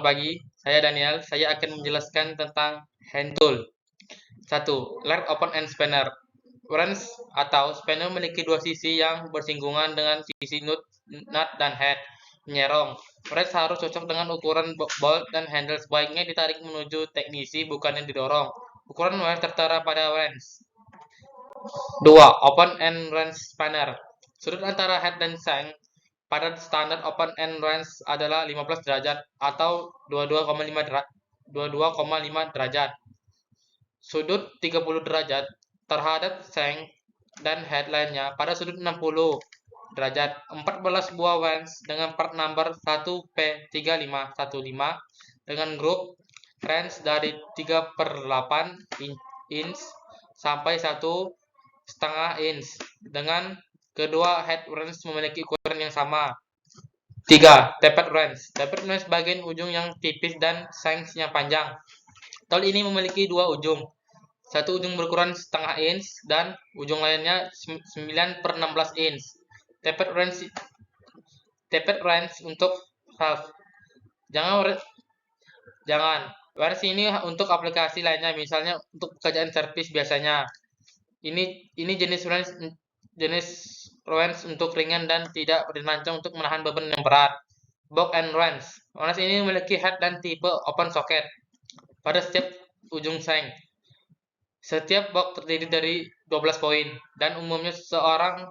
Selamat pagi, saya Daniel. Saya akan menjelaskan tentang hand tool. 1. Left open and spanner. Wrench atau spanner memiliki dua sisi yang bersinggungan dengan sisi nut dan head. Menyerong. Wrench harus cocok dengan ukuran bolt dan handle, sebaiknya ditarik menuju teknisi, bukannya didorong. Ukuran wrench tertera pada wrench. 2. Open and wrench spanner. Sudut antara head dan shank pada standar open end wrench adalah 15 derajat atau 22,5 derajat. Sudut 30 derajat terhadap shank dan head lainnya pada sudut 60 derajat. 14 buah wrench dengan part number 1P3515 dengan grup wrench dari 3/8 inch sampai 1,5 inch dengan kedua head wrench memiliki ukuran yang sama. 3. Tapered wrench. Tapered wrench bagian ujung yang tipis dan shank yang panjang. Tool ini memiliki dua ujung. Satu ujung berukuran 0,5 inch dan ujung lainnya 9/16 inch. Tapered wrench untuk half. Jangan. Wrench ini untuk aplikasi lainnya, misalnya untuk pekerjaan servis biasanya. Ini jenis wrench untuk ringan dan tidak dirancang untuk menahan beban yang berat. Box and wrench. Wrench ini memiliki head dan tipe open socket pada setiap ujung shank. Setiap box terdiri dari 12 poin dan umumnya seorang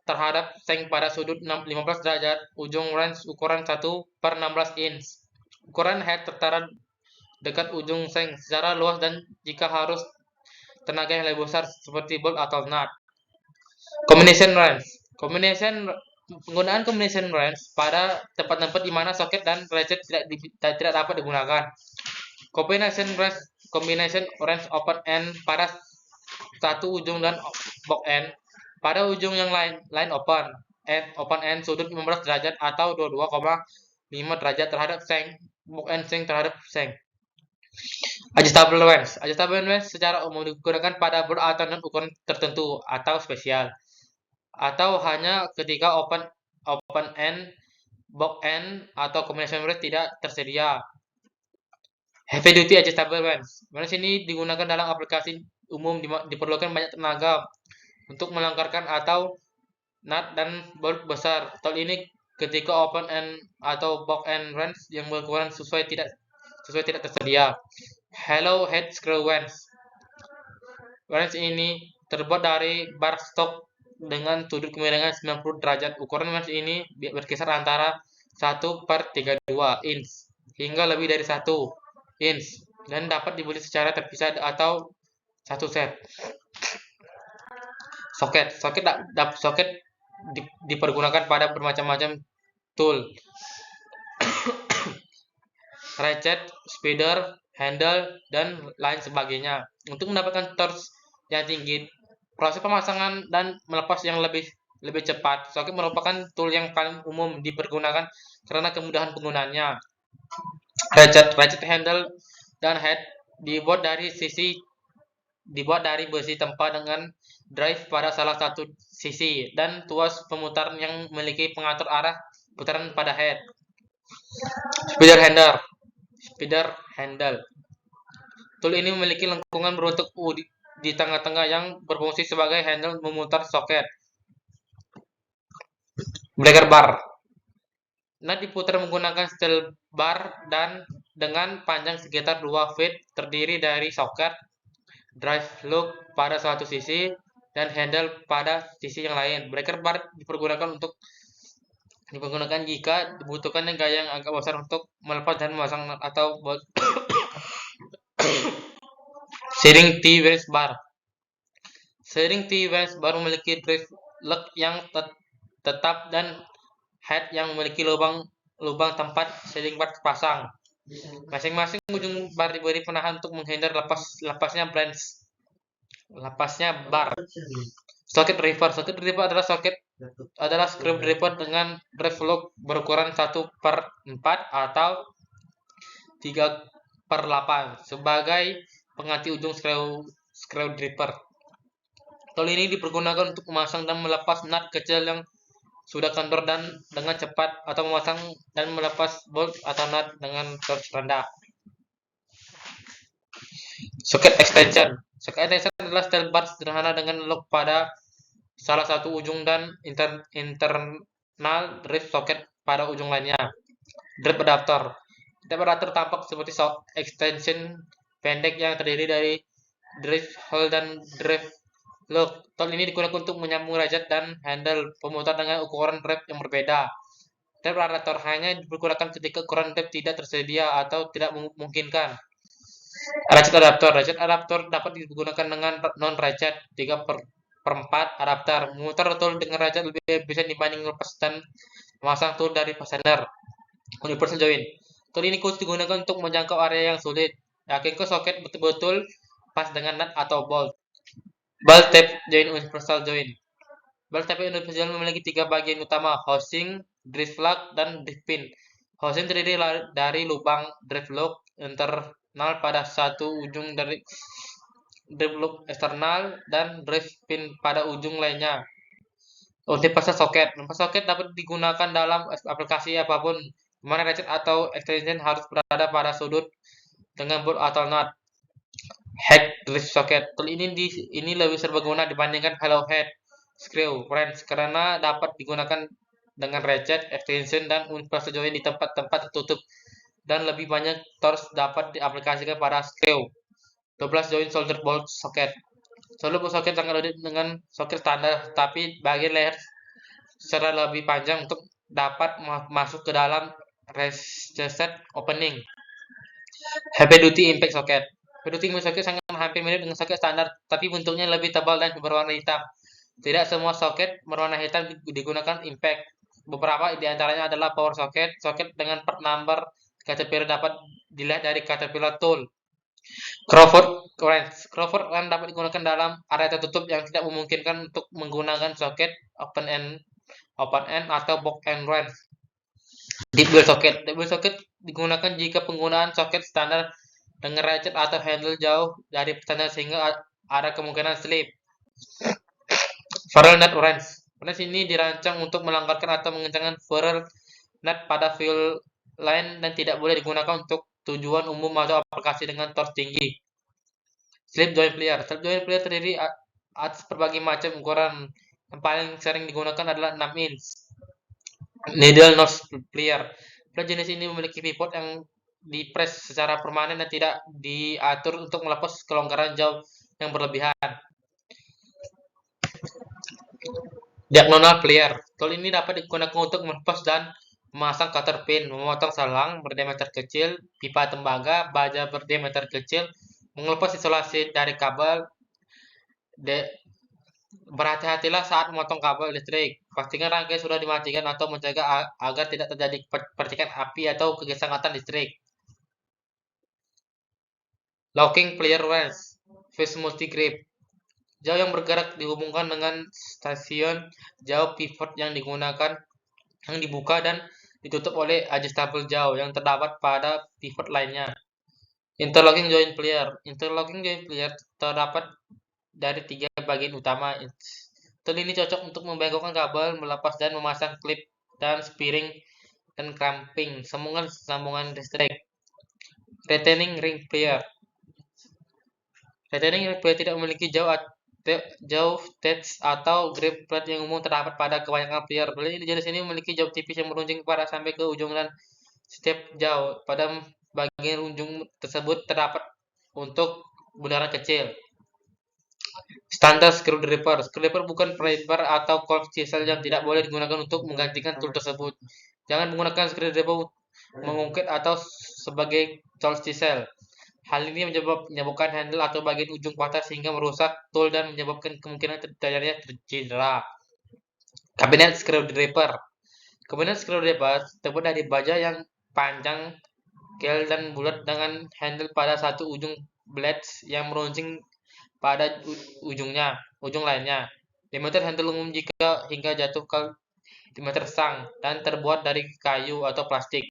terhadap shank pada sudut 15 derajat. Ujung wrench ukuran 1/16 inch. Ukuran head tertera dekat ujung shank secara luas dan jika harus tenaga yang lebih besar seperti bolt atau nut. Combination wrench. Penggunaan combination wrench pada tempat-tempat di mana soket dan ratchet tidak dapat digunakan. Combination wrench open end pada satu ujung dan box end. Pada ujung yang lain open end sudut 15 derajat atau 22,5 derajat terhadap shank, box end shank terhadap shank. Adjustable wrench. Adjustable wrench secara umum digunakan pada bolt atau nut ukuran tertentu atau spesial, atau hanya ketika open end, box end, atau combination wrench tidak tersedia. Heavy duty adjustable wrench. Wrench ini digunakan dalam aplikasi umum, diperlukan banyak tenaga untuk melonggarkan atau nut dan bolt besar. Tool ini ketika open end atau box end wrench yang berukuran sesuai tidak tersedia. Hollow head screw wrench. Wrench ini terbuat dari bar stock dengan sudut kemiringan 90 derajat. Ukuran wrench ini berkisar antara 1/32 inch hingga lebih dari 1 inch dan dapat dibeli secara terpisah atau satu set. Soket dipergunakan pada bermacam-macam tool. Ratchet, speeder, handle, dan lain sebagainya. Untuk mendapatkan torque yang tinggi, proses pemasangan dan melepas yang lebih cepat. Soket merupakan tool yang paling umum dipergunakan karena kemudahan penggunaannya. Ratchet, handle, dan head dibuat dari besi tempa dengan drive pada salah satu sisi dan tuas pemutar yang memiliki pengatur arah putaran pada head. Speeder handle. Tool ini memiliki lengkungan berbentuk U di tengah-tengah yang berfungsi sebagai handle memutar soket. Breaker bar. Nut diputar menggunakan steel bar dan dengan panjang sekitar 2 feet, terdiri dari soket, drive loop pada satu sisi, dan handle pada sisi yang lain. Breaker bar dipergunakan jika dibutuhkan gaya yang agak besar untuk melepas dan memasang nut atau bolt. Steering T-wrench bar. Steering T-wrench bar memiliki drive lug yang tetap dan head yang memiliki lubang tempat steering bar terpasang. Masing-masing ujung bar diberi penahan untuk menghindar lepasnya bar. Socket driver. Socket driver adalah screwdriver dengan drive lug berukuran 1/4 atau 3/8 sebagai pengganti ujung screwdriver. Tool ini dipergunakan untuk memasang dan melepas nut kecil yang sudah kendor dan dengan cepat, atau memasang dan melepas bolt atau nut dengan torsi rendah. Socket extension. Socket extension adalah style bar sederhana dengan lock pada salah satu ujung dan internal drive socket pada ujung lainnya. Drive adapter. Drive adapter tampak seperti extension pendek yang terdiri dari drive hole dan drive lock. Tol ini digunakan untuk menyambung rajat dan handle pemutar dengan ukuran drive yang berbeda. Drive adapter hanya digunakan ketika ukuran drive tidak tersedia atau tidak memungkinkan. Ratchet adapter dapat digunakan dengan non-ratchet 3/4 adapter. Memutar tool dengan ratchet lebih efisien dibanding lepas dan memasang tool dari fastener. Universal join. Tool ini khusus digunakan untuk menjangkau area yang sulit. Yakinkan soket betul-betul pas dengan nut atau bolt. Ball tape join universal join. Ball tape universal join memiliki 3 bagian utama: housing, drive plug, dan drive pin. Housing terdiri dari lubang drive lock internal pada satu ujung dari drive lock eksternal dan drive pin pada ujung lainnya. Universal socket. Universal socket dapat digunakan dalam aplikasi apapun, di mana ratchet atau extension harus berada pada sudut dengan bolt atau nut. Head drive socket. Tool ini lebih serbaguna dibandingkan hollow head screw wrench karena dapat digunakan dengan ratchet, extension, dan universal join di tempat-tempat tertutup, dan lebih banyak torque dapat diaplikasikan pada screw. 12 join solder bolt socket. Solder bolt socket sangat mirip dengan soket standar, tapi bagian leher secara lebih panjang untuk dapat masuk ke dalam reset opening. Heavy duty impact socket. Heavy duty impact socket sangat hampir mirip dengan soket standar, tapi bentuknya lebih tebal dan berwarna hitam. Tidak semua soket berwarna hitam digunakan impact. Beberapa di antaranya adalah power socket, socket dengan part number Caterpillar dapat dilihat dari Caterpillar tool. Crawford wrench. Crawford wrench dapat digunakan dalam area tertutup yang tidak memungkinkan untuk menggunakan soket open end atau box end wrench. Deep wheel socket. Deep wheel socket digunakan jika penggunaan soket standar dengan ratchet atau handle jauh dari standar sehingga ada kemungkinan slip. Ferrule nut wrench. Wrench ini dirancang untuk melanggarkan atau mengencangkan ferrule nut pada wheel line dan tidak boleh digunakan untuk tujuan umum atau aplikasi dengan torque tinggi. Slip joint plier. Slip joint plier terdiri atas berbagai macam ukuran. Yang paling sering digunakan adalah 6 inch. Needle nose plier. Plier jenis ini memiliki pivot yang dipres secara permanen dan tidak diatur untuk melepas kelonggaran jauh yang berlebihan. Diagonal plier. Tool ini dapat digunakan untuk melepas dan memasang cutter pin, memotong selang berdiameter kecil, pipa tembaga, baja berdiameter kecil, melepas isolasi dari kabel. Berhati-hatilah saat memotong kabel listrik. Pastikan rangkai sudah dimatikan atau mencegah agar tidak terjadi percikan api atau kesengatan listrik. Locking plier wrench. Face multi grip. Jauh yang bergerak dihubungkan dengan stasiun jauh pivot yang dibuka dan ditutup oleh adjustable jauh yang terdapat pada pivot lainnya. Interlocking joint plier. Interlocking joint plier terdapat dari 3 bagian utama. Tool ini cocok untuk membengkokkan kabel, melepas dan memasang klip dan spring dan clamping sambungan listrik. Retaining ring plier. Retaining ring plier tidak memiliki jauh touch atau grip plate yang umum terdapat pada kebanyakan plier. Jenis ini memiliki jauh tipis yang meruncing pada sampai ke ujung dan setiap jauh pada bagian ujung tersebut terdapat untuk bundaran kecil. Standar screwdriver. Screwdriver bukan prybar atau cold chisel yang tidak boleh digunakan untuk menggantikan tool tersebut. Jangan menggunakan screwdriver mengungkit atau sebagai cold chisel. Hal ini menyebabkan handle atau bagian ujung patah sehingga merusak tool dan menyebabkan kemungkinan terjadinya cedera. Kabinet screwdriver. Kabinet screwdriver terbuat dari baja yang panjang, kecil dan bulat dengan handle pada satu ujung blades yang meruncing pada ujung lainnya. Diameter handle umum hingga jatuh ke diameter stang dan terbuat dari kayu atau plastik.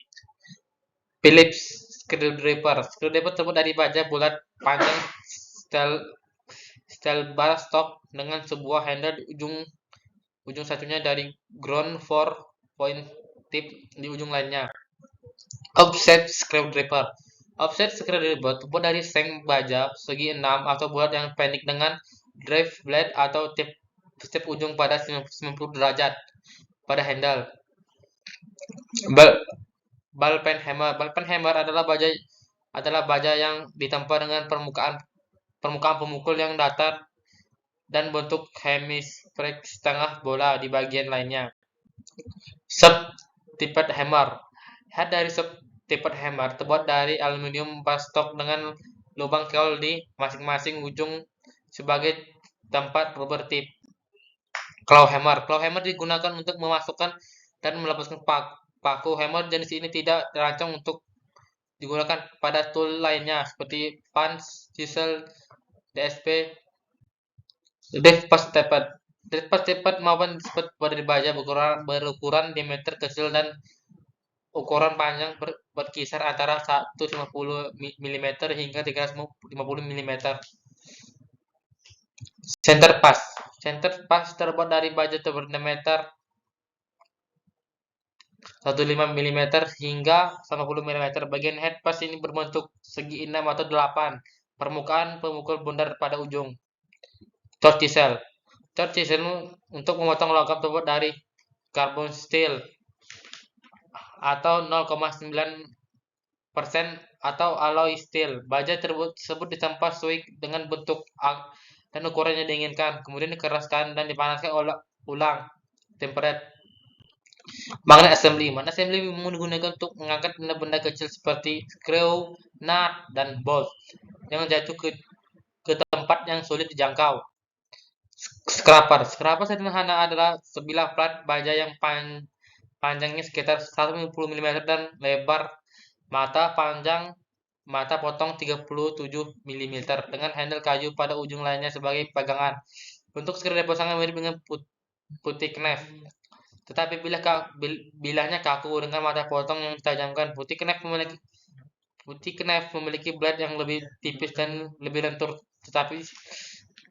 Phillips screwdriver. Screwdriver terbuat dari baja bulat panjang steel bar stock dengan sebuah handle di ujung ujung satunya dari ground for point tip di ujung lainnya. Offset screwdriver. Offset screwdriver terbuat dari seng baja segi 6 atau bulat yang pendek dengan drive blade atau tip ujung pada 90 derajat pada handle. Ball pen hammer. Ball pen hammer adalah baja yang ditempa dengan permukaan pemukul yang datar dan bentuk hemisferik setengah bola di bagian lainnya. Sub-tipped hammer. Head dari sub-tipped hammer terbuat dari aluminium pastok dengan lubang kol di masing-masing ujung sebagai tempat rubber tip. Claw hammer. Claw hammer digunakan untuk memasukkan dan melepaskan paku. Hammer jenis ini tidak dirancang untuk digunakan pada tool lainnya seperti punch, chisel, DSP, drift pas tapered. Drift pas tapered maupun disebut dari baja berukuran diameter kecil dan ukuran panjang berkisar antara 150 mm hingga 350 mm. Center pass. Center pass terbuat dari baja berdiameter 15 mm hingga 90 mm. Bagian head pass ini berbentuk segi 6 atau 8. Permukaan pemukul bundar pada ujung. Torch chisel. Torch chisel untuk memotong logam terbuat dari carbon steel atau 0,9% atau alloy steel. Baja tersebut ditempa sesuai dengan bentuk dan ukuran yang diinginkan, kemudian dikeraskan dan dipanaskan ulang tempered. Magnet assembly. Magnet assembly digunakan untuk mengangkat benda-benda kecil seperti screw, nut, dan bolt yang jatuh ke tempat yang sulit dijangkau. Scraper. Scraper sederhana adalah sebilah plat baja yang panjangnya sekitar 150 mm dan lebar mata potong 37 mm dengan handle kayu pada ujung lainnya sebagai pegangan. Bentuk screwdriver sangat mirip dengan putih knife. Tetapi bilahnya kaku dengan mata potong yang ditajamkan. Putih knife memiliki blade yang lebih tipis dan lebih lentur. Tetapi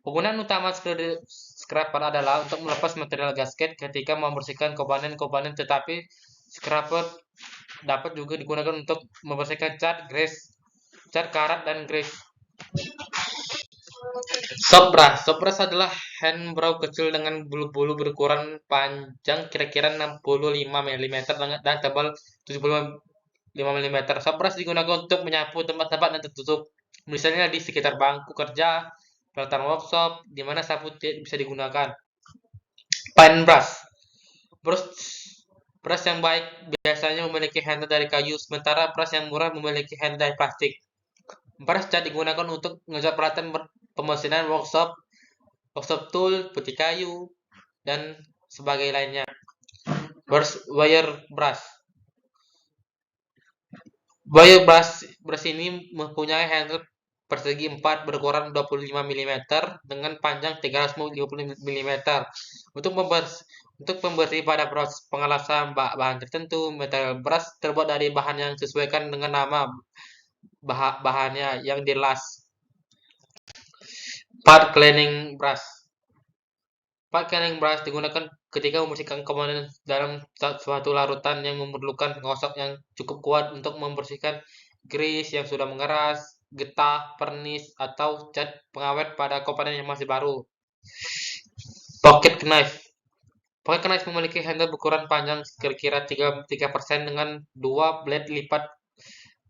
penggunaan utama scraper adalah untuk melepas material gasket ketika membersihkan komponen-komponen, tetapi scraper dapat juga digunakan untuk membersihkan cat, karat, dan grease. Soft brush adalah hand brow kecil dengan bulu-bulu berukuran panjang kira-kira 65 mm dan tebal 75 mm. Soft brush digunakan untuk menyapu tempat-tempat yang tertutup, misalnya di sekitar bangku kerja, peralatan workshop, di mana sapu bisa digunakan. Fine brush. Brush yang baik biasanya memiliki handle dari kayu, sementara brush yang murah memiliki handle dari plastik. Brush cat digunakan untuk mengejar peralatan pemesinan workshop tool, putih kayu, dan sebagainya lainnya. Wire brush. Wire brush ini mempunyai handle persegi 4 berukuran 25 mm dengan panjang 350 mm. Untuk pembersih pada proses pengelasan bahan tertentu, material brush terbuat dari bahan yang disesuaikan dengan nama bahannya yang dilas. Part cleaning brush. Part cleaning brush digunakan ketika membersihkan komponen dalam suatu larutan yang memerlukan pengosok yang cukup kuat untuk membersihkan grease yang sudah mengeras, getah, pernis, atau cat pengawet pada komponen yang masih baru. Pocket knife. Pocket knife memiliki handle berukuran panjang kira-kira 3% dengan dua blade lipat.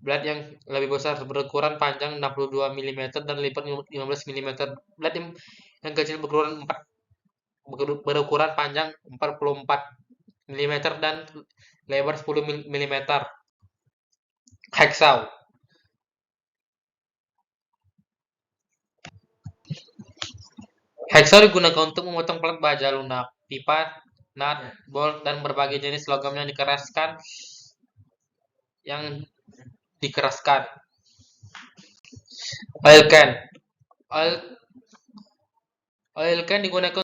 Blade yang lebih besar berukuran panjang 62 mm dan lipat 15 mm. Blade yang kecil berukuran panjang 44 mm dan lebar 10 mm. Hacksaw. Hacksaw digunakan untuk memotong plat baja lunak, pipa, nut, bolt, dan berbagai jenis logam yang dikeraskan. Oil can. Oil can digunakan